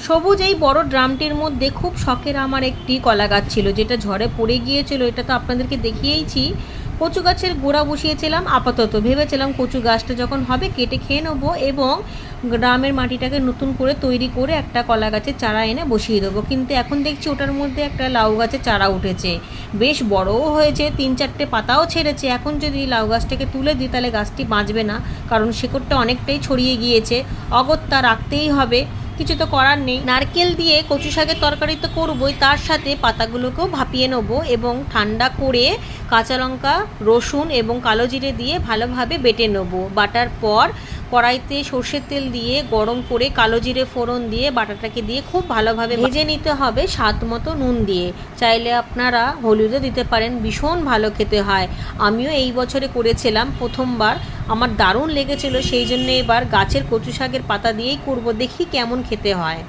সবুজ এই বড় ড্রামটির মধ্যে খুব শখের আমার একটি কলা গাছ ছিল, যেটা ঝড়ে পড়ে গিয়েছিল। এটা তো আপনাদেরকে দেখিয়েইছি। কচু গাছের গোড়া বসিয়েছিলাম আপাতত, ভেবেছিলাম কচু গাছটা যখন হবে কেটে খেয়ে নেবো এবং গ্রামের মাটিটাকে নতুন করে তৈরি করে একটা কলা গাছের চারা এনে বসিয়ে দেবো। কিন্তু এখন দেখছি ওটার মধ্যে একটা লাউ গাছের চারা উঠেছে, বেশ বড়ও হয়েছে, 3-4টে পাতাও ছেড়েছে। এখন যদি লাউ গাছটাকে তুলে দিই তাহলে গাছটি বাঁচবে না, কারণ শেকড়টা অনেকটাই ছড়িয়ে গিয়েছে। অগত্যা রাখতেই হবে, কিছু তো করার নেই। নারকেল দিয়ে কচু শাকের তরকারি তো করবই, তার সাথে পাতাগুলোকেও ভাপিয়ে নেবো এবং ঠান্ডা করে কাঁচা লঙ্কা, রসুন এবং কালো জিরে দিয়ে ভালোভাবে বেটে নেবো। বাটার পর কড়াইতে সর্ষের তেল দিয়ে গরম করে কালো জিরে ফোড়ন দিয়ে বাটাটাকে দিয়ে খুব ভালোভাবে ভেজে নিতে হবে, স্বাদ মতো নুন দিয়ে। চাইলে আপনারা হলুদও দিতে পারেন, ভীষণ ভালো খেতে হয়। আমিও এই বছরে করেছিলাম প্রথমবার, আমার দারুণ লেগেছিল। সেই জন্য এবার গাছের কচু শাকের পাতা দিয়েই করব, দেখি কেমন খেতে হয়।